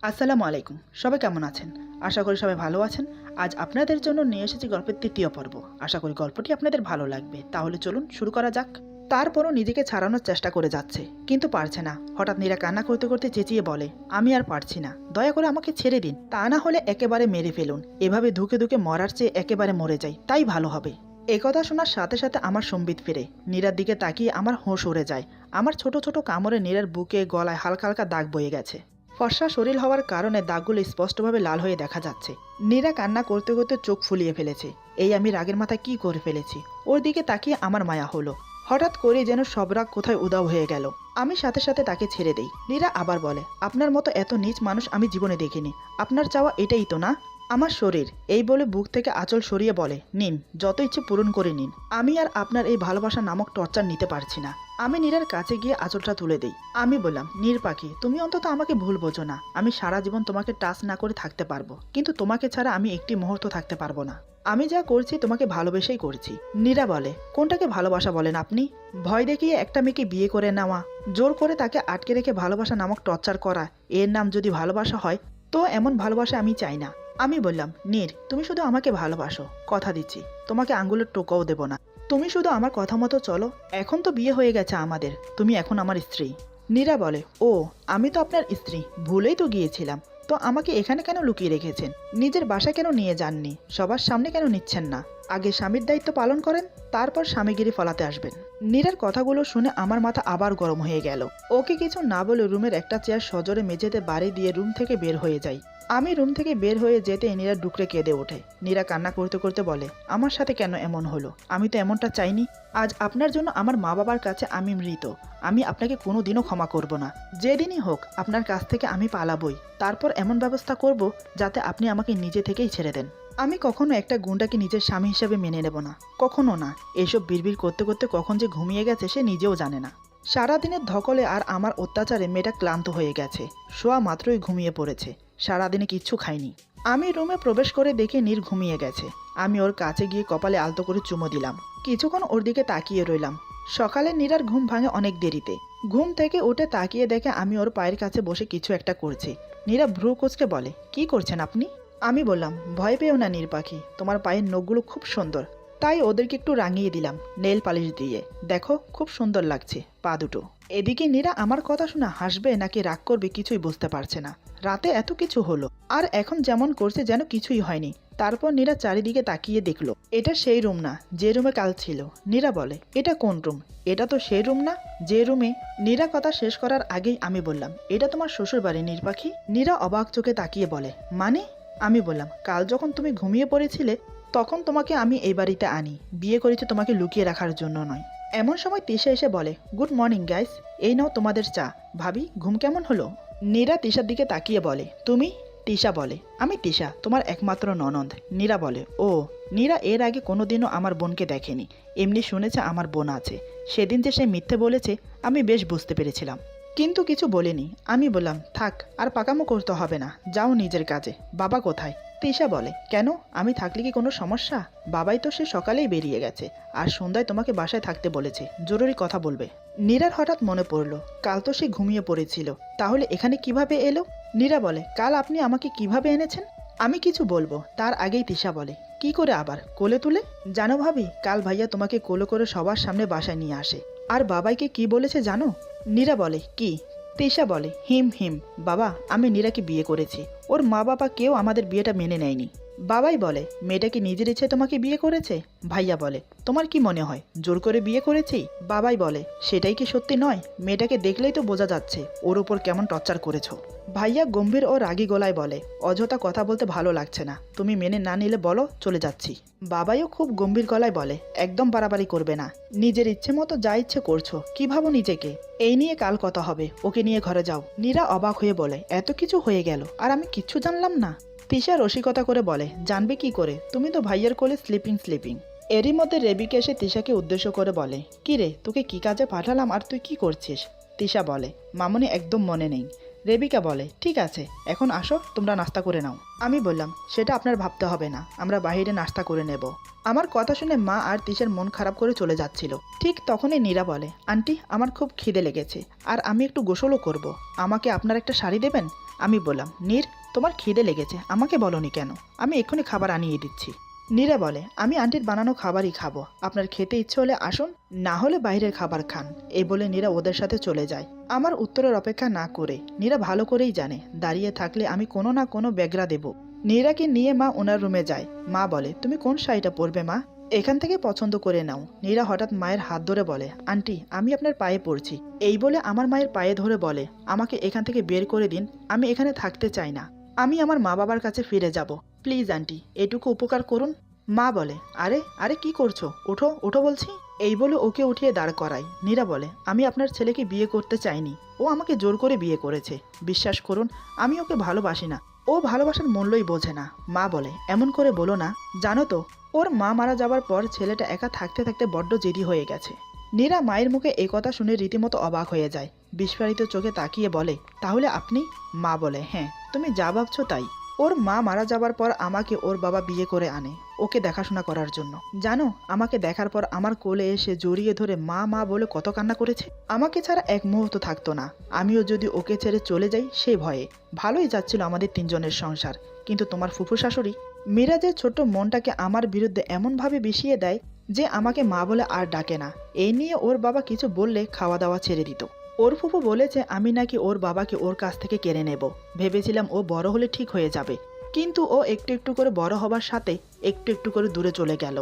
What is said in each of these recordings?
আসসালামু আলাইকুম। সবাই কেমন আছেন? আশা করি সবাই ভালো আছেন। আজ আপনাদের জন্য নিয়ে এসেছি গল্পের ৩য় পর্ব। আশা করি গল্পটি আপনাদের ভালো লাগবে। তাহলে চলুন শুরু করা যাক। তারপরও নিজেকে ছাড়ানোর চেষ্টা করে যাচ্ছে, কিন্তু পারছে না। হঠাৎ নীরা কান্না করতে করতে চেঁচিয়ে বলে, আমি আর পারছি না, দয়া করে আমাকে ছেড়ে দিন। তা না হলে একেবারে মেরে ফেলুন। এভাবে ধুকে ধুকে মরার চেয়ে একেবারে মরে যাই, তাই ভালো হবে। একথা শোনার সাথে সাথে আমার সম্বিত ফিরে। নীরার দিকে তাকিয়ে আমার হোঁশ উড়ে যায়। আমার ছোট ছোট কামড়ে নীরার বুকে গলায় হালকা হালকা দাগ বয়ে গেছে। ফর্সা শরীর হওয়ার কারণে দাগগুলো স্পষ্টভাবে লাল হয়ে দেখা যাচ্ছে। নীরা কান্না করতে করতে চোখ ফুলিয়ে ফেলেছে। এই আমি রাগের মাথায় কি করে ফেলেছি। ওর দিকে তাকিয়ে আমার মায়া হলো। হঠাৎ করে যেন সব রাগ কোথায় উধাও হয়ে গেল। আমি সাথে সাথে তাকে ছেড়ে দেই। নীরা আবার বলে, আপনার মতো এত নীচ মানুষ আমি জীবনে দেখিনি। আপনার চাওয়া এটাই তো না? আমার শরীর, এই বলে বুক থেকে আঁচল সরিয়ে বলে, নিন, যত ইচ্ছে পূরণ করে নিন। আমি আর আপনার এই ভালোবাসা নামক টর্চার নিতে পারছি না। আমি নীরার কাছে গিয়ে আঁচলটা তুলে দেই। আমি বললাম, নীর পাখি, তুমি অন্তত আমাকে ভুল বোঝো না। আমি সারা জীবন তোমাকে টাচ না করে থাকতে পারবো, কিন্তু তোমাকে ছাড়া আমি একটি মুহূর্ত থাকতে পারবো না। আমি যা করছি তোমাকে ভালোবেসেই করছি। নীরা বলে, কোনটাকে ভালোবাসা বলেন আপনি? ভয় দেখিয়ে একটা মেয়েকে বিয়ে করে নেওয়া, জোর করে তাকে আটকে রেখে ভালোবাসা নামক টর্চার করা, এর নাম যদি ভালোবাসা হয়, তো এমন ভালোবাসা আমি চাই না। আমি বললাম, নীর, তুমি শুধু আমাকে ভালোবাসো, কথা দিচ্ছি, তোমাকে আঙ্গুলের টোকাও দেব না। তুমি শুধু আমার কথা মতো চলো। এখন তো বিয়ে হয়ে গেছে আমাদের, তুমি এখন আমার স্ত্রী। নীরা বলে, ও, আমি তো আপনার স্ত্রী, ভুলেই তো গিয়েছিলাম। তো আমাকে এখানে কেন লুকিয়ে রেখেছেন? নিজের বাসায় কেন নিয়ে যাননি? সবার সামনে কেন নিচ্ছেন না? আগে স্বামীর দায়িত্ব পালন করেন, তারপর স্বামীগিরি ফলাতে আসবেন। নীরার কথাগুলো শুনে আমার মাথা আবার গরম হয়ে গেল। ওকে কিছু না বলে রুমের একটা চেয়ার সজোরে মেঝেতে বাড়ি দিয়ে রুম থেকে বের হয়ে যাই। আমি রুম থেকে বের হয়ে যেতে নীরা ডুকরে কেঁদে ওঠে। নীরা কান্না করতে করতে বলে, আমার সাথে কেন এমন হলো? আমি তো এমনটা চাইনি। আজ আপনার জন্য আমার মা বাবার কাছে আমি মৃত। আমি আপনাকে কোনোদিনও ক্ষমা করব না। যেদিনই হোক আপনার কাছ থেকে আমি পালাবই। তারপর এমন ব্যবস্থা করব যাতে আপনি আমাকে নিজে থেকেই ছেড়ে দেন। আমি কখনো একটা গুন্ডাকে নিজের স্বামী হিসেবে মেনে নেব না, কখনো না। এসব বিড়বিড় করতে করতে কখন যে ঘুমিয়ে গেছে সে নিজেও জানে না। সারাদিনের ধকলে আর আমার অত্যাচারে মেয়েটা ক্লান্ত হয়ে গেছে। শোয়া মাত্রই ঘুমিয়ে পড়েছে। সারাদিনে কিচ্ছু খাইনি। আমি রুমে প্রবেশ করে দেখে নীর ঘুমিয়ে গেছে। আমি ওর কাছে গিয়ে কপালে আলতো করে চুমো দিলাম। কিছুক্ষণ ওর দিকে তাকিয়ে রইলাম। সকালে নীরার ঘুম ভাঙে অনেক দেরিতে। ঘুম থেকে উঠে তাকিয়ে দেখে আমি ওর পায়ের কাছে বসে কিছু একটা করছি। নীরা ভ্রু কুঁচকে বলে, কি করছেন আপনি? আমি বললাম, ভয় পেও না নীর পাখি, তোমার পায়ের নখগুলো খুব সুন্দর, তাই ওদেরকে একটু রাঙিয়ে দিলাম নেল পালিশ দিয়ে। দেখো, খুব সুন্দর লাগছে পা দুটো। এদিকে নীরা আমার কথা শুনে হাসবে নাকি রাগ করবে কিছুই বুঝতে পারছে না। রাতে এত কিছু হলো, আর এখন যেমন করছে যেন কিছুই হয়নি। তারপর নীরা চারিদিকে তাকিয়ে দেখলো, এটা সেই রুম না যে রুমে কাল ছিল। নীরা বলে, এটা কোন রুম? এটা তো সেই রুম না যে রুমে। নীরা কথা শেষ করার আগেই আমি বললাম, এটা তোমার শ্বশুর বাড়ি নীর পাখি। নীরা অবাক চোখে তাকিয়ে বলে, মানে? আমি বললাম, কাল যখন তুমি ঘুমিয়ে পড়েছিলে তখন তোমাকে আমি এই বাড়িতে আনি। বিয়ে করেছি তোমাকে লুকিয়ে রাখার জন্য নয়। এমন সময় তিশা এসে বলে, গুড মর্নিং গাইস, এই নাও তোমাদের চা। ভাবি, ঘুম কেমন হলো? নীরা তিশার দিকে তাকিয়ে বলে, তুমি? তিশা বলে, আমি তিশা, তোমার একমাত্র ননদ। নীরা বলে, ও। নীরা এর আগে কোনোদিনও আমার বোনকে দেখেনি, এমনি শুনেছে আমার বোন আছে। সেদিন যে সে মিথ্যে বলেছে আমি বেশ বুঝতে পেরেছিলাম, কিন্তু কিছু বলিনি। আমি বললাম, থাক, আর পাকামো করতে হবে না, যাও নিজের কাজে। বাবা কোথায়? তিশা বলে, কেন, আমি থাকলে কি কোনো সমস্যা? বাবাই তো সে সকালেই বেরিয়ে গেছে, আর সন্ধ্যায় তোমাকে বাসায় থাকতে বলেছে, জরুরি কথা বলবে। নীরার হঠাৎ মনে পড়লো, কাল তো সে ঘুমিয়ে পড়েছিল, তাহলে এখানে কিভাবে এলো? নীরা বলে, কাল আপনি আমাকে কিভাবে এনেছেন? আমি কিছু বলবো তার আগেই তিশা বলে, কি করে আবার, কোলে তুলে? জানো ভাবি, কাল ভাইয়া তোমাকে কোলে করে সবার সামনে বাসায় নিয়ে আসে। আর বাবাইকে কি বলেছে জানো? নীরা বলে, কি? তিশা বলে, হিম হিম। বাবা, আমি নীরাকে বিয়ে করেছি। ওর মা বাবা কেউ আমাদের বিয়েটা মেনে নেয়নি। বাবাই বলে, মেয়েটা কি নিজের ইচ্ছে তোমাকে বিয়ে করেছে? ভাইয়া বলে, তোমার কি মনে হয় জোর করে বিয়ে করেছি? বাবাই বলে, সেটাই কি সত্যি নয়? মেয়েটাকে দেখলেই তো বোঝা যাচ্ছে ওর উপর কেমন টর্চার করেছো। ভাইয়া গম্ভীর ও রাগী গলায় বলে, অযথা কথা বলতে ভালো লাগছে না, তুমি মেনে না নিলে বলো, চলে যাচ্ছি। বাবাইও খুব গম্ভীর গলায় বলে, একদম বাড়াবাড়ি করবে না, নিজের ইচ্ছে মতো যা ইচ্ছে করছো, কি ভাবো নিজেকে? এই নিয়ে কাল কথা হবে, ওকে নিয়ে ঘরে যাও। নীরা অবাক হয়ে বলে, এত কিছু হয়ে গেল আর আমি কিচ্ছু জানলাম না? তিশা রসিকতা করে বলে, জানবে কি করে, তুমি তো ভাইয়ের কোলে স্লিপিং। এরই মধ্যে রেবিকা এসে তিশাকে উদ্দেশ্য করে বলে, কি রে, তোকে কি কাজে পাঠালাম আর তুই কি করছিস? তিশা বলে, মামনি একদম মনে নেই। রেবিকা বলে, ঠিক আছে, এখন আসো, তোমরা নাস্তা করে নাও। আমি বললাম, সেটা আপনার ভাবতে হবে না, আমরা বাইরে নাস্তা করে নেব। আমার কথা শুনে মা আর তিশার মন খারাপ করে চলে যাচ্ছিল। ঠিক তখনই নীরা বলে, আন্টি, আমার খুব খিদে লেগেছে আর আমি একটু গোসলও করব, আমাকে আপনার একটা শাড়ি দেবেন? আমি বললাম, নীর, তোমার খিদে লেগেছে, আমাকে বলনি কেন? আমি এক্ষুনি খাবার আনিয়ে দিচ্ছি। নীরা বলে, আমি আন্টির বানানো খাবারই খাবো, আপনার খেতে ইচ্ছে হলে আসুন, না হলে বাইরের খাবার খান। এই বলে নীরা ওদের সাথে চলে যায়। আমার উত্তরের অপেক্ষা না করে নীরা ভালো করেই জানে দাঁড়িয়ে থাকলে আমি কোনো না কোনো ব্যাগরা দেব। নীরাকে নিয়ে মা ওনার রুমে যায়। মা বলে, তুমি কোন শাড়িটা পরবে মা? এখান থেকে পছন্দ করে নাও। নীরা হঠাৎ মায়ের হাত ধরে বলে, আন্টি, আমি আপনার পায়ে পড়ছি। এই বলে আমার মায়ের পায়ে ধরে বলে, আমাকে এখান থেকে বের করে দিন, আমি এখানে থাকতে চাই না, আমি আমার মা বাবার কাছে ফিরে যাব। প্লিজ আন্টি, এটুকু উপকার করুন। মা বলে, আরে আরে কি করছো, ওঠো ওঠো বলছি। এই বলে ওকে উঠিয়ে দাঁড় করায়। নীরা বলে, আমি আপনার ছেলেকে বিয়ে করতে চাইনি, ও আমাকে জোর করে বিয়ে করেছে। বিশ্বাস করুন, আমি ওকে ভালোবাসি না, ও ভালোবাসার মূল্যই বোঝে না। মা বলে, এমন করে বলো না, জানো তো ওর মা মারা যাবার পর ছেলেটা একা থাকতে থাকতে বড্ড জেদি হয়ে গেছে। নীরা মায়ের মুখে এই কথা শুনে রীতিমতো অবাক হয়ে যায়। বিস্ফারিত চোখে তাকিয়ে বলে, তাহলে আপনি? মা বলে, হ্যাঁ, তুমি যা ভাবছো তাই। ওর মা মারা যাবার পর আমাকে ওর বাবা বিয়ে করে আনে ওকে দেখাশোনা করার জন্য। জানো, আমাকে দেখার পর আমার কোলে এসে জড়িয়ে ধরে মা মা বলে কত কান্না করেছে। আমাকে ছাড়া এক মুহূর্ত থাকতো না। আমিও যদি ওকে ছেড়ে চলে যাই সেই ভয়ে। ভালোই যাচ্ছিল আমাদের তিনজনের সংসার, কিন্তু তোমার ফুফু শাশুড়ি মিরাজের ছোট্ট মনটাকে আমার বিরুদ্ধে এমনভাবে বিষিয়ে দেয় যে আমাকে মা বলে আর ডাকে না। এই নিয়ে ওর বাবা কিছু বললে খাওয়া দাওয়া ছেড়ে দিত। ওর ফুফু বলেছে আমি নাকি ওর বাবাকে ওর কাছ থেকে কেড়ে নেব। ভেবেছিলাম ও বড় হলে ঠিক হয়ে যাবে, কিন্তু ও একটু একটু করে বড় হবার সাথে একটু একটু করে দূরে চলে গেল।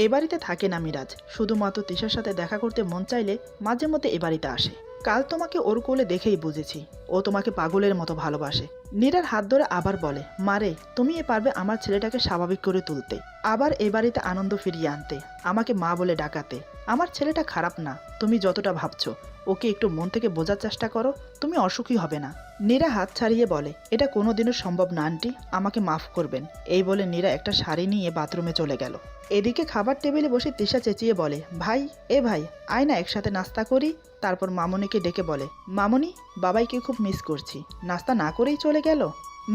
এ বাড়িতে থাকে না মিরাজ, শুধুমাত্র তিশার সাথে দেখা করতে মন চাইলে মাঝে মধ্যে এ বাড়িতে আসে। কাল তোমাকে ওর কোলে দেখেই বুঝেছি ও তোমাকে পাগলের মতো ভালোবাসে। নীরার হাত ধরে আবার বলে, মারে, তুমি পারবে আমার ছেলেটাকে স্বাভাবিক করে তুলতে, আবার এ বাড়িতে আনন্দ ফিরিয়ে আনতে, আমাকে মা বলে ডাকাতে। আমার ছেলেটা খারাপ না, তুমি যতটা ভাবছো। ওকে একটু মন থেকে বোঝার চেষ্টা করো, তুমি অসুখী হবে না। নীরা হাত ছাড়িয়ে বলে, এটা কোনোদিনও সম্ভব না আন্টি, আমাকে মাফ করবেন। এই বলে নীরা একটা শাড়ি নিয়ে বাথরুমে চলে গেল। এদিকে খাবার টেবিলে বসে তিশা চেঁচিয়ে বলে, ভাই, এ ভাই, আয় না একসাথে নাস্তা করি। তারপর মামনিকে ডেকে বলে, মামনি, বাবাইকে খুব মিস করছি, নাস্তা না করেই চলে গেল।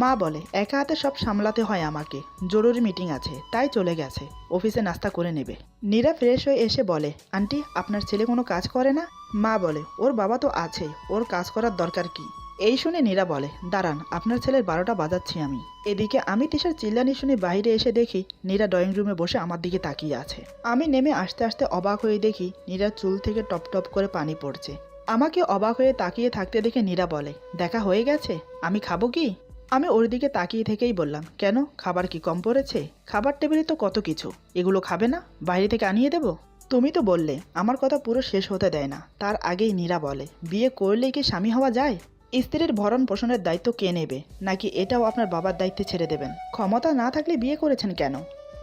মা বলে, একা হাতে সব সামলাতে হয় আমাকে, জরুরি মিটিং আছে তাই চলে গেছে, অফিসে নাস্তা করে নেবে। নীরা ফ্রেশ হয়ে এসে বলে, আন্টি, আপনার ছেলে কোনো কাজ করে না? মা বলে, ওর বাবা তো আছেই, ওর কাজ করার দরকার কি? এই শুনে নীরা বলে, দাঁড়ান, আপনার ছেলের 12টা বাজাচ্ছি আমি। এদিকে আমি তিশার চিল্লানি শুনে বাইরে এসে দেখি নীরা ড্রয়িং রুমে বসে আমার দিকে তাকিয়ে আছে। আমি নেমে আসতে আসতে অবাক হয়ে দেখি নীরার চুল থেকে টপ টপ করে পানি পড়ছে। আমাকে অবাক হয়ে তাকিয়ে থাকতে দেখে নীরা বলে, দেখা হয়ে গেছে, আমি খাবো কি? আমি ওর দিকে তাকিয়ে থেকেই বললাম, কেন, খাবার কি কম পড়েছে? খাবার টেবিলে তো কত কিছু, এগুলো খাবে না? বাইরে থেকে আনিয়ে দেবো? তুমি তো বললে। আমার কথা পুরো শেষ হতে দেয় না, তার আগেই নীরা বলে, বিয়ে করলেই কি স্বামী হওয়া যায়? স্ত্রীর ভরণ পোষণের দায়িত্ব কে নেবে, নাকি এটাও আপনার বাবার দায়িত্বে ছেড়ে দেবেন? ক্ষমতা না থাকলে বিয়ে করেছেন কেন?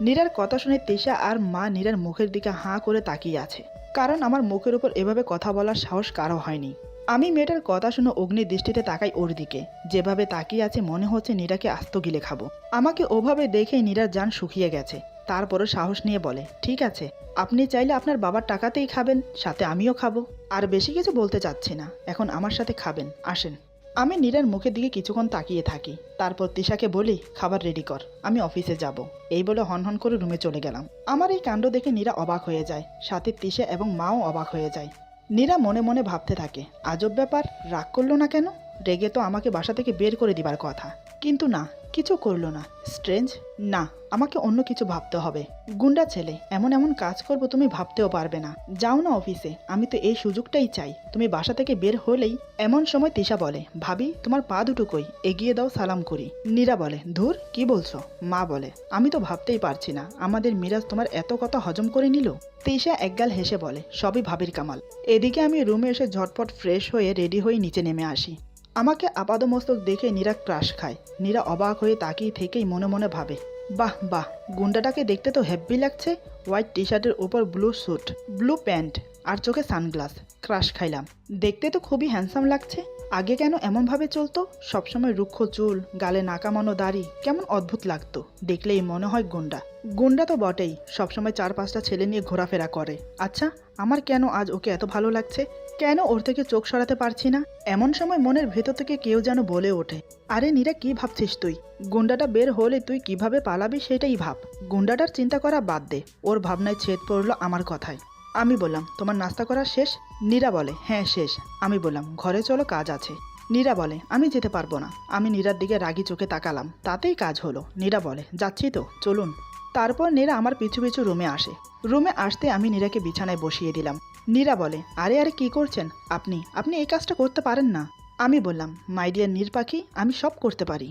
নীরার কথা শুনে তিশা আর মা নীরার মুখের দিকে হাঁ করে তাকিয়ে আছে, কারণ আমার মুখের উপর এভাবে কথা বলার সাহস কারো হয়নি। আমি মেয়েটার কথা শুনে অগ্নি দৃষ্টিতে তাকাই ওর দিকে, যেভাবে তাকিয়ে আছে মনে হচ্ছে নীরাকে আস্ত গিলে খাবো। আমাকে ওভাবে দেখেই নীরার জান শুকিয়ে গেছে। তারপরও সাহস নিয়ে বলে, ঠিক আছে, আপনি চাইলে আপনার বাবার টাকাতেই খাবেন, সাথে আমিও খাবো। আর বেশি কিছু বলতে চাচ্ছি না, এখন আমার সাথে খাবেন, আসেন। আমি নীরার মুখের দিকে কিছুক্ষণ তাকিয়ে থাকি, তারপর তিশাকে বলি, খাবার রেডি কর, আমি অফিসে যাব। এই বলে হনহন করে রুমে চলে গেলাম। আমার এই কাণ্ড দেখে নীরা অবাক হয়ে যায়, সাথে তিশা এবং মাও অবাক হয়ে যায়। নীরা মনে মনে ভাবতে থাকে, আজব ব্যাপার, রাগ করলো না কেন? রেগে তো আমাকে বাসা থেকে বের করে দিবার কথা, কিন্তু না, কিছু করলো না। স্ট্রেঞ্জ। না, আমাকে অন্য কিছু ভাবতে হবে। গুন্ডা ছেলে, এমন এমন কাজ করবো তুমি ভাবতেও পারবে না। যাও না অফিসে, আমি তো এই সুযোগটাই চাই। তুমি বাসা থেকে বের হলেই এমন সময় তিশা বলে, ভাবি, তোমার পা দুটো কই, এগিয়ে দাও, সালাম করি। নীরা বলে, ধুর, কি বলছো? মা বলে, আমি তো ভাবতেই পারছি না আমাদের মিরাজ তোমার এত কথা হজম করে নিল। তিশা একগাল হেসে বলে, সবই ভাবির কামাল। এদিকে আমি রুমে এসে ঝটপট ফ্রেশ হয়ে রেডি হয়ে নিচে নেমে আসি। আমাকে আপাদমস্তক দেখে নীরা ক্রাশ খায়। নীরা অবাক হয়ে তাকিয়ে থেকেই মনে মনে ভাবে, বাহ বাহ, গুন্ডাটাকে দেখতে তো হেব্বি লাগছে। হোয়াইট টি শার্টের উপর ব্লু স্যুট, ব্লু প্যান্ট আর চোখে সানগ্লাস। ক্রাশ খাইলাম, দেখতে তো খুবই হ্যান্ডসাম লাগছে। আগে কেন এমনভাবে চলতো? সবসময় রুক্ষ চুল, গালে নাকামানো দাড়ি, কেমন অদ্ভুত লাগতো। দেখলেই মনে হয় গুন্ডা। গুন্ডা তো বটেই, সবসময় 4-5টা ছেলে নিয়ে ঘোরাফেরা করে। আচ্ছা, আমার কেন আজ ওকে এত ভালো লাগছে? কেন ওর থেকে চোখ সরাতে পারছি না? এমন সময় মনের ভেতর থেকে কেউ যেন বলে ওঠে, আরে নীরা, কি ভাবছিস তুই? গুন্ডাটা বের হলে তুই কিভাবে পালাবি সেটাই ভাব। গুন্ডাটার চিন্তা করা বাদ দে। ওর ভাবনায় ছেদ পড়লো আমার কথায়। আমি বললাম, তোমার নাস্তা করা শেষ? নীরা বলে, হ্যাঁ শেষ। আমি বললাম, ঘরে চলো, কাজ আছে। নীরা বলে, আমি যেতে পারবো না। আমি নীরার দিকে রাগি চোখে তাকালাম, তাতেই কাজ হলো। নীরা বলে, যাচ্ছি তো, চলুন। তারপর নীরা আমার পিছু পিছু রুমে আসে। রুমে আসতে আমি নীরাকে বিছানায় বসিয়ে দিলাম। নীরা বলে, আরে আরে কি করছেন আপনি? আপনি এই কাজটা করতে পারেন না। আমি বললাম, মাই ডিয়ার নীর পাখি, আমি সব করতে পারি।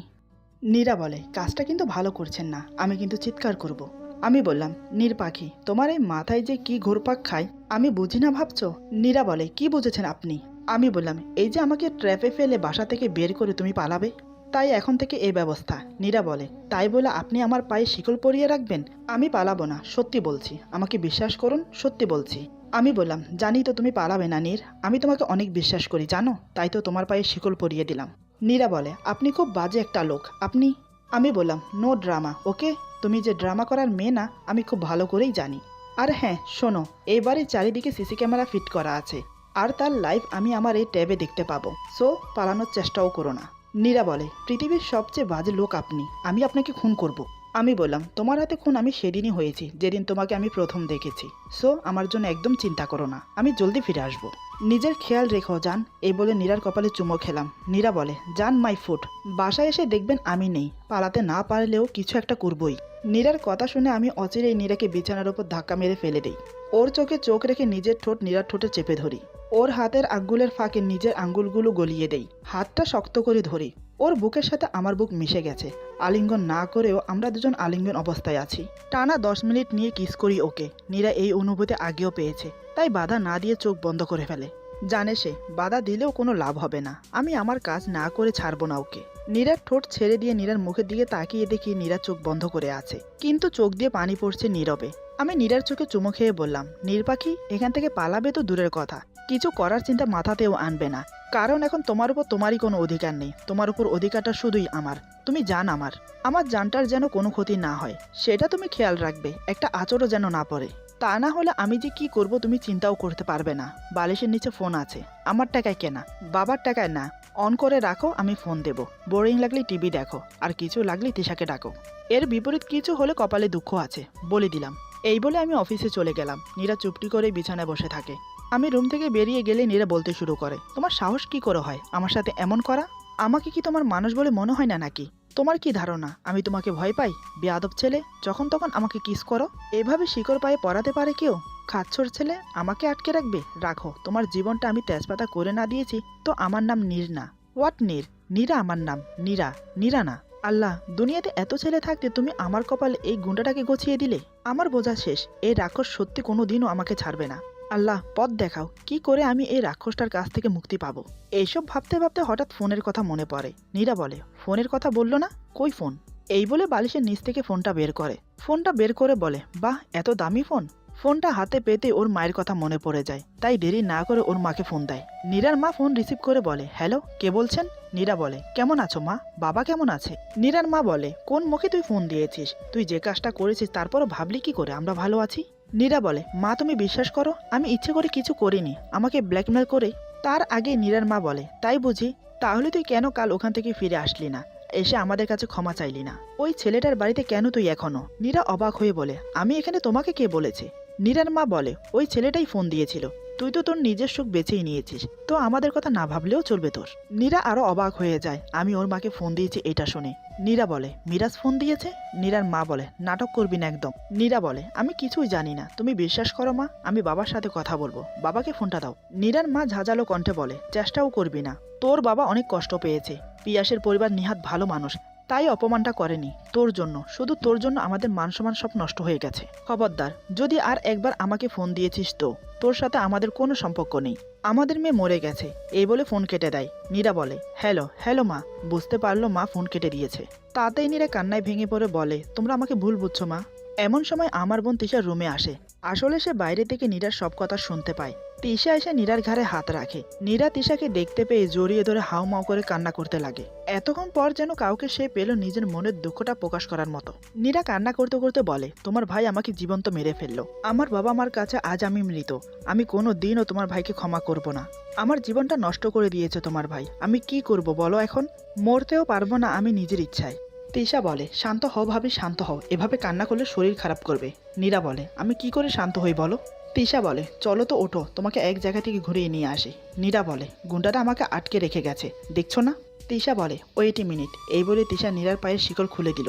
নীরা বলে, কাজটা কিন্তু ভালো করছেন না, আমি কিন্তু চিৎকার করব। আমি বললাম, নীর পাখি, তোমার এই মাথায় যে কি ঘুরপাক খায় আমি বুঝি না ভাবছো? নীরা বলে, কি বুঝেছেন আপনি? আমি বললাম, এই যে আমাকে ট্র্যাপে ফেলে বাসা থেকে বের করে তুমি পালাবে, তাই এখন থেকে এই ব্যবস্থা। নীরা বলে, তাই বলে আপনি আমার পায়ে শিকল পরিয়ে রাখবেন? আমি পালাবো না, সত্যি বলছি, আমাকে বিশ্বাস করুন, সত্যি বলছি। আমি বললাম, জানি তো তুমি পালাবে না নীর, আমি তোমাকে অনেক বিশ্বাস করি জানো, তাই তো তোমার পায়ে শিকল পরিয়ে দিলাম। নীরা বলে, আপনি খুব বাজে একটা লোক আপনি। আমি বললাম, নো ড্রামা, ওকে? তুমি যে ড্রামা করার মেয়ে না, আমি খুব ভালো করেই জানি। আর হ্যাঁ শোনো, এইবারে চারিদিকে সিসি ক্যামেরা ফিট করা আছে, আর তার লাইভ আমি আমার এই ট্যাবে দেখতে পাবো, সো পালানোর চেষ্টাও করো না। নীরা বলে, পৃথিবীর সবচেয়ে বাজে লোক আপনি, আমি আপনাকে খুন করব। আমি বললাম, তোমার হাতে খুন আমি সেদিনই হয়েছি যেদিন তোমাকে আমি প্রথম দেখেছি, সো আমার জন্য একদম চিন্তা করো না, আমি জলদি ফিরে আসবো। নিজের খেয়াল রেখো জান, এই বলে নীরার কপালে চুমো খেলাম। নীরা বলে, জান মাই ফুট, বাসায় এসে দেখবেন আমি নেই, পালাতে না পারলেও কিছু একটা করবই। নীরার কথা শুনে আমি অচিরেই নীরাকে বিছানার ওপর ধাক্কা মেরে ফেলে দিই। ওর চোখে চোখ রেখে নিজের ঠোঁট নীরার ঠোঁটে চেপে ধরি। ওর হাতের আঙ্গুলের ফাঁকে নিজের আঙ্গুলগুলো গলিয়ে দেই, হাতটা শক্ত করে ধরি। ওর বুকের সাথে আমার বুক মিশে গেছে, আলিঙ্গন না করেও আমরা দুজন আলিঙ্গন অবস্থায় আছি। টানা 10 মিনিট নিয়ে কিস করি ওকে। নীরা এই অনুভূতি আগেও পেয়েছে, তাই বাধা না দিয়ে চোখ বন্ধ করে ফেলে। জানে সে বাধা দিলেও কোনো লাভ হবে না, আমি আমার কাজ না করে ছাড়বো না ওকে। নীরার ঠোঁট ছেড়ে দিয়ে নীরার মুখের দিকে তাকিয়ে দেখি নীরা চোখ বন্ধ করে আছে, কিন্তু চোখ দিয়ে পানি পড়ছে নীরবে। আমি নীরার চোখে চুমো খেয়ে বললাম, নীর পাখি, এখান থেকে পালাবে তো দূরের কথা, কিছু করার চিন্তা মাথাতেও আনবে না, কারণ এখন তোমার উপর তোমারই কোনো অধিকার নেই, তোমার উপর অধিকারটা শুধুই আমার। তুমি জান আমার জানটার যেন কোনো ক্ষতি না হয়, সেটা তুমি খেয়াল রাখবে, একটা আঁচড়ও যেন না পড়ে। তা না হলে আমি যে কি করব তুমি চিন্তাও করতে পারবে না। বালিশের নিচে ফোন আছে, আমার টাকায় কেনা, বাবার টাকায় না। অন করে রাখো, আমি ফোন দেব। বোরিং লাগলে টিভি দেখো, আর কিছু লাগলে তিশাকে ডাকো। এর বিপরীত কিছু হলে কপালে দুঃখ আছে, বলে দিলাম। এই বলে আমি অফিসে চলে গেলাম। নীরা চুপটি করে বিছানায় বসে থাকে। আমি রুম থেকে বেরিয়ে গেলে নীরা বলতে শুরু করে, তোমার সাহস কি করে হয় আমার সাথে এমন করা? আমাকে কি তোমার মানুষ বলে মনে হয় না নাকি? তোমার কি ধারণা আমি তোমাকে ভয় পাই? বেয়াদব ছেলে, যখন তখন আমাকে কিস করো। এভাবে শিকড় পায়ে পরাতে পারে কেউ? খাচ্ছর ছেলে, আমাকে আটকে রাখবে? রাখো, তোমার জীবনটা আমি তেজপাতা করে না দিয়েছি তো আমার নাম নীর না। হোয়াট নীর? নীরা আমার নাম, নীরা, নীরা না। আল্লাহ, দুনিয়াতে এত ছেলে থাকতে তুমি আমার কপালে এই গুন্ডাটাকে গছিয়ে দিলে। আমার বোঝা শেষ, এই রাক্ষস সত্যি কোনো দিনও আমাকে ছাড়বে না। আল্লাহ, পথ দেখাও, কি করে আমি এই রাক্ষসটার কাছ থেকে মুক্তি পাবো। এইসব ভাবতে ভাবতে হঠাৎ ফোনের কথা মনে পড়ে। নীরা বলে, ফোনের কথা বললো না, কই ফোন? এই বলে বালিশের নিচ থেকে ফোনটা বের করে। ফোনটা বের করে বলে, বাহ, এত দামি ফোন। ফোনটা হাতে পেতে ওর মায়ের কথা মনে পড়ে যায়, তাই দেরি না করে ওর মাকে ফোন দেয়। নীরার মা ফোন রিসিভ করে বলে, হ্যালো, কে বলছেন? নীরা বলে, কেমন আছো মা? বাবা কেমন আছে? নীরার মা বলে, কোন মুখে তুই ফোন দিয়েছিস? তুই যে কাজটা করেছিস তারপরও ভাবলি কি করে আমরা ভালো আছি? নীরা বলে, মা তুমি বিশ্বাস করো, আমি ইচ্ছে করে কিছু করিনি, আমাকে ব্ল্যাকমেল করে। তার আগে নীরার মা বলে, তাই বুঝি? তাহলে তুই কেন কাল ওখান থেকে ফিরে আসলি না, এসে আমাদের কাছে ক্ষমা চাইলি না? ওই ছেলেটার বাড়িতে কেন তুই এখনো? নীরা অবাক হয়ে বলে, আমি এখানে তোমাকে কে বলেছে? নীরার মা বলে, ওই ছেলেটাই ফোন দিয়েছিল, তুই তো তোর নিজের সুখ বেছেই নিয়েছিস, তো আমাদের কথা না ভাবলেও চলবে তোর। নীরা আরো অবাক হয়ে যায় আমি ওর মাকে ফোন দিয়েছি এটা শুনে। নীরা বলে, মিরাজ ফোন দিয়েছে? নীরার মা বলে, নাটক করবি না একদম। নীরা বলে, আমি কিছুই জানি না, তুমি বিশ্বাস করো মা, আমি বাবার সাথে কথা বলবো, বাবাকে ফোনটা দাও। নীরার মা ঝাঁঝালো কণ্ঠে বলে, চেষ্টাও করবি না, তোর বাবা অনেক কষ্ট পেয়েছে, পিয়াসের পরিবার নিহাত ভালো মানুষ, তাই অপমানটা করেনি। তোর জন্য, শুধু তোর জন্য আমাদের মান সম্মান সব নষ্ট হয়ে গেছে। খবরদার, যদি আর একবার আমাকে ফোন দিয়েছিস তো তোর সাথে আমাদের কোনো সম্পর্ক নেই, আমাদের মেয়ে মরে গেছে। এই বলে ফোন কেটে দেয়। নীরা বলে, হ্যালো হ্যালো মা। বুঝতে পারলো মা ফোন কেটে দিয়েছে। তাতেই নীরা কান্নায় ভেঙে পড়ে বলে, তোমরা আমাকে ভুল বুঝছো মা। এমন সময় আমার বোন তিশা রুমে আসে। আসলে সে বাইরে থেকে নীরার সব কথা শুনতে পায়। তিশা এসে নীরার ঘাড়ে হাত রাখে। নীরা তিশাকে দেখতে পেয়ে জড়িয়ে ধরে হাউমাউ করে কান্না করতে লাগে। এতক্ষণ পর যেন কাউকে সে পেল নিজের মনের দুঃখটা প্রকাশ করার মতো। নীরা কান্না করতে করতে বলে, তোমার ভাই আমাকে জীবন্ত মেরে ফেললো, আমার বাবা মার কাছে আজ আমি মৃত, আমি কোনো দিনও তোমার ভাইকে ক্ষমা করব না। আমার জীবনটা নষ্ট করে দিয়েছে তোমার ভাই, আমি কি করব বলো এখন? মরতেও পারবো না আমি নিজের ইচ্ছায়। তিশা বলে, শান্ত হও ভাবি, শান্ত হও, এভাবে কান্না করলে শরীর খারাপ করবে। নীরা বলে, আমি কি করে শান্ত হই বলো? তিশা বলে চলো তো ওঠো, তোমাকে এক জায়গা থেকে ঘুরিয়ে নিয়ে আসি। নীরা বলে গুন্ডাটা আমাকে আটকে রেখে গেছে, দেখছো না? তিশা বলে ওয়েট এ মিনিট। এই বলে তিশা নীরার পায়ের শিকল খুলে দিল।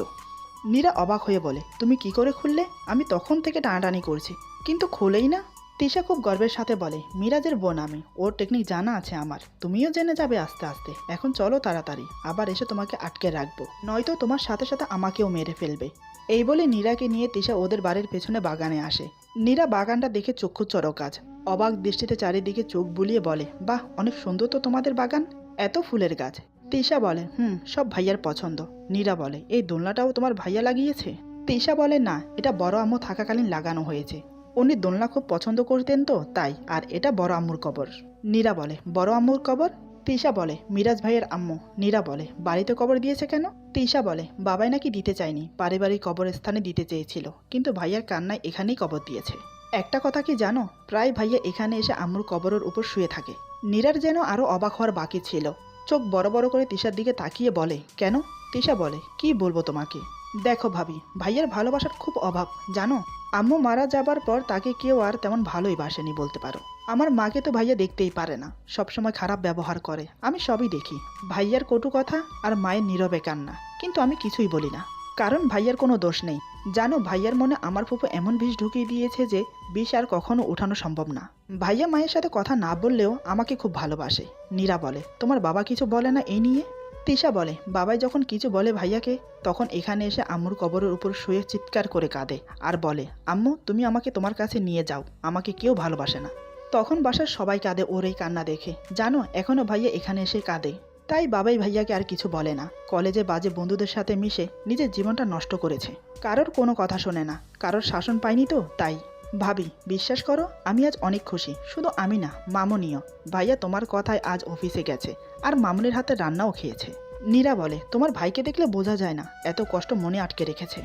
নীরা অবাক হয়ে বলে তুমি কি করে খুললে? আমি তখন থেকে টানাটানি করছি কিন্তু খুলেই না। তিশা খুব গর্বের সাথে বলে মিরাজের বোন আমি, ওর টেকনিক জানা আছে আমার, তুমিও জেনে যাবে আস্তে আস্তে। এখন চলো তাড়াতাড়ি, আবার এসে তোমাকে আটকে রাখবো, নয়তো তোমার সাথে সাথে আমাকেও মেরে ফেলবে। এই বলে নীরাকে নিয়ে তিশা ওদের বাড়ির পেছনে বাগানে আসে। নীরা বাগানটা দেখে চক্ষু চড়কাজ, অবাক দৃষ্টিতে চারিদিকে চোখ বুলিয়ে বলে বাহ, অনেক সুন্দর তো তোমাদের বাগান, এত ফুলের গাছ। তিশা বলে সব ভাইয়ার পছন্দ। নীরা বলে এই দোলনাটাও তোমার ভাইয়া লাগিয়েছে? তিশা বলে না, এটা বড় আম্মু থাকাকালীন লাগানো হয়েছে, উনি দোলনা খুব পছন্দ করতেন তো তাই, আর এটা বড় আম্মুর কবর। নীরা বলে বড় আম্মুর কবর? তিশা বলে মিরাজ ভাইয়ের আম্মু। নীরা বলে বাড়িতে কবর দিয়েছে কেন? তিশা বলে বাবাই নাকি দিতে চায়নি, পারিবারিক কবরস্থানে দিতে চেয়েছিল, কিন্তু ভাইয়ার কান্নায় এখানেই কবর দিয়েছে। একটা কথা কি জানো, প্রায় ভাইয়া এখানে এসে আম্মুর কবরের উপর শুয়ে থাকে। নীরার যেন আরো অবাক হওয়ার বাকি ছিল, চোখ বড় বড় করে তিশার দিকে তাকিয়ে বলে কেন? তিশা বলে কি বলবো তোমাকে, দেখো ভাবি, ভাইয়ার ভালোবাসার খুব অভাব জানো। আম্মু মারা যাবার পর তাকে কেউ আর তেমন ভালোই বাসেনি বলতে পারো। আমার মাকে তো ভাইয়া দেখতেই পারে না, সবসময় খারাপ ব্যবহার করে, আমি সবই দেখি। ভাইয়ার কটু কথা আর মায়ের নীরবে কান্না, কিন্তু আমি কিছুই বলি না, কারণ ভাইয়ার কোনো দোষ নেই। জানো ভাইয়ার মনে আমার ফুফু এমন বিষ ঢুকিয়ে দিয়েছে যে বিষ আর কখনো উঠানো সম্ভব না। ভাইয়া মায়ের সাথে কথা না বললেও আমাকে খুব ভালোবাসে। নীরা বলে তোমার বাবা কিছু বলে না এই নিয়ে? তিশা বলে বাবাই যখন কিছু বলে ভাইয়াকে, তখন এখানে এসে আম্মুর কবরের উপর শুয়ে চিৎকার করে কাঁদে আর বলে আম্মু তুমি আমাকে তোমার কাছে নিয়ে যাও, আমাকে কেউ ভালোবাসে না। তখন বাসার সবাই কাঁদে ওর এই কান্না দেখে। জানো এখনো ভাইয়া এখানে এসে কাঁদে, তাই বাবাই ভাইয়াকে আর কিছু বলে না। কলেজে বাজে বন্ধুদের সাথে মিশে নিজের জীবনটা নষ্ট করেছে, কারোর কোনো কথা শোনে না, কারোর শাসন পায়নি তো তাই। ভাবি বিশ্বাস করো আমি আজ অনেক খুশি, শুধু আমি না মামুনিও। ভাইয়া তোমার কথায় আজ অফিসে গেছে আর মামুনির হাতে রান্নাও খেয়েছে। নীরা বলে তোমার ভাইকে দেখলে বোঝা যায় না এত কষ্ট মনে আটকে রেখেছে।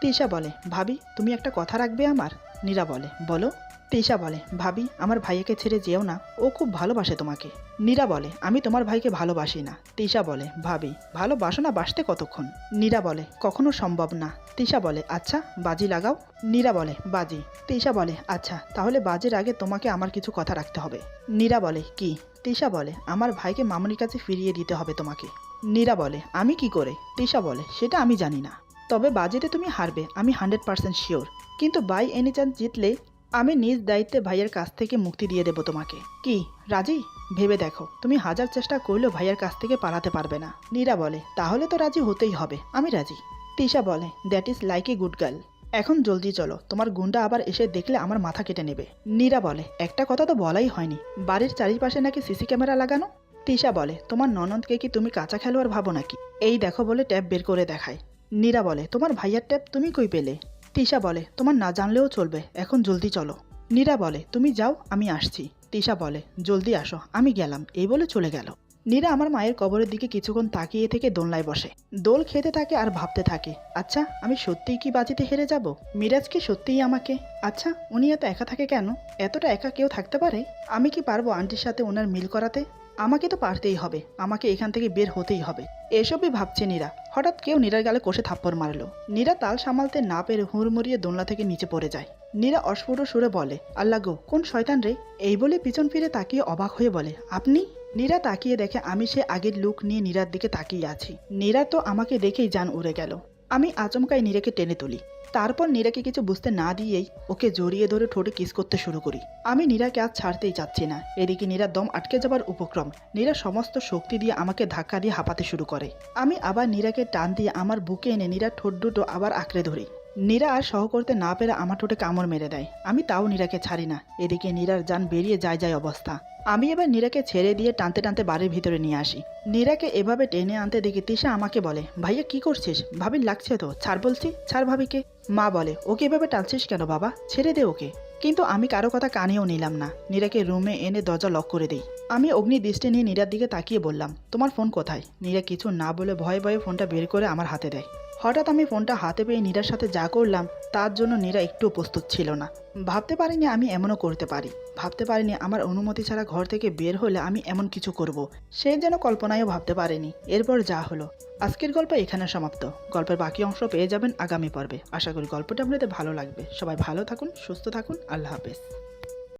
তিশা বলে ভাবি তুমি একটা কথা রাখবে আমার? নীরা বলে বলো। তিশা বলে ভাবি আমার ভাইয়াকে ছেড়ে যেও না, ও খুব ভালোবাসে তোমাকে। নীরা বলে আমি তোমার ভাইকে ভালোবাসি না। তিশা বলে ভাবি ভালোবাসো না, বাসতে কতক্ষণ? নীরা বলে কখনো সম্ভব না। তিশা বলে আচ্ছা বাজি লাগাও। নীরা বলে বাজি। তিশা বলে আচ্ছা তাহলে বাজির আগে তোমাকে আমার কিছু কথা রাখতে হবে। নীরা বলে কি? তিশা বলে আমার ভাইকে মামুনির কাছে ফিরিয়ে দিতে হবে তোমাকে। নীরা বলে আমি কি করে? তিশা বলে সেটা আমি জানি না, তবে বাজিতে তুমি হারবে আমি 100% শিওর, কিন্তু বাই এনি চান্স জিতলে আমি নিজ দায়িত্বে ভাইয়ের কাছ থেকে মুক্তি দিয়ে দেব তোমাকে। কি রাজি? ভেবে দেখো, তুমি হাজার চেষ্টা করলেও ভাইয়ের কাছ থেকে পালাতে পারবে না। নীরা বলে তাহলে তো রাজি হতেই হবে, আমি রাজি। তিশা বলে that is like a good girl. এখন জলদি চলো, তোমার গুন্ডা আবার এসে দেখলে আমার মাথা কেটে নেবে। নীরা বলে একটা কথা তো বলাই হয়নি, বাড়ির চারিপাশে নাকি সিসি ক্যামেরা লাগানো। তিশা বলে তোমার ননদকে কি তুমি কাঁচা খেলোয়াড় ভাবো নাকি? এই দেখো বলে ট্যাব বের করে দেখায়। নীরা বলে তোমার ভাইয়ার ট্যাব তুমি কই পেলে? তিশা বলে তোমার না জানলেও চলবে, এখন জলদি চলো। নীরা বলে তুমি যাও আমি আসছি। তিশা বলে জলদি আসো, আমি গেলাম, এই বলে চলে গেল। নীরা আমার মায়ের কবরের দিকে কিছুক্ষণ তাকিয়ে থেকে দোলনায় বসে, দোল খেতে থাকে আর ভাবতে থাকে আচ্ছা আমি সত্যিই কি বাজিতে হেরে যাব? মিরাজ কি সত্যিই আমাকে? আচ্ছা উনি এত একা থাকে কেন? এতটা একা কেউ থাকতে পারে? আমি কি পারবো আন্টির সাথে ওনার মিল করাতে? আমাকে তো পারতেই হবে, আমাকে এখান থেকে বের হতেই হবে। এসবই ভাবছে নীরা, হঠাৎ কেউ নীরার গালে কষে থাপ্পড় মারলো। নীরা তাল সামালতে না পেরে হুড়মুড়িয়ে দোলনা থেকে নিচে পড়ে যায়। নীরা অস্ফুট সুরে বলে আল্লাহ গো কোন শয়তান রে? এই বলে পিছন ফিরে তাকিয়ে অবাক হয়ে বলে আপনি? নীরা তাকিয়ে দেখে আমি সে আগের লুক নিয়ে নীরার দিকে তাকিয়ে আছি। নীরা তো আমাকে দেখেই জান উড়ে গেল। আমি আচমকাই নীরাকে টেনে তুলি, তারপর নীরাকে কিছু বুঝতে না দিয়েই ওকে জড়িয়ে ধরে ঠোঁটে কিস করতে শুরু করি। আমি নীরাকে আজ ছাড়তেই চাচ্ছি না। এদিকে নীরার দম আটকে যাবার উপক্রম। নীরা সমস্ত শক্তি দিয়ে আমাকে ধাক্কা দিয়ে হাঁপাতে শুরু করে। আমি আবার নীরাকে টান দিয়ে আমার বুকে এনে নীরার ঠোঁট দুটো আবার আঁকড়ে ধরি। নীরা আর সহ করতে না পেরে আমার ঠোঁটে কামড় মেরে দেয়। আমি তাও নীরাকে ছাড়ি না। এদিকে নীরার জান বেরিয়ে যায় অবস্থা। আমি এবার নীরাকে ছেড়ে দিয়ে টানতে টানতে বাড়ির ভিতরে নিয়ে আসি। নীরাকে এভাবে টেনে আনতে দেখে তিশা আমাকে বলে ভাইয়া কি করছিস? ভাবির লাগছে তো, ছাড় বলছি, ছাড় ভাবিকে। মা বলে ওকে এভাবে টানছিস কেন বাবা, ছেড়ে দে ওকে। কিন্তু আমি কারো কথা কানেও নিলাম না। নীরাকে রুমে এনে দরজা লক করে দিই। আমি অগ্নি দৃষ্টি নিয়ে নীরার দিকে তাকিয়ে বললাম তোমার ফোন কোথায়? নীরা কিছু না বলে ভয়ে ভয়ে ফোনটা বের করে আমার হাতে দেয়। হঠাৎ আমি ফোনটা হাতে পেয়ে নীরার সাথে যা করলাম তার জন্য নীরা একটুও প্রস্তুত ছিল না। ভাবতে পারিনি আমি এমনও করতে পারি। ভাবতে পারিনি আমার অনুমতি ছাড়া ঘর থেকে বের হলে আমি এমন কিছু করব। সে যেন কল্পনায়ও ভাবতে পারেনি। এরপর যা হলো। আজকের গল্প এখানে সমাপ্ত। গল্পের বাকি অংশ পেয়ে যাবেন আগামী পর্বে। আশা করি গল্পটি আপনাদের ভালো লাগবে। সবাই ভালো থাকুন, সুস্থ থাকুন। আল্লাহ হাফেজ।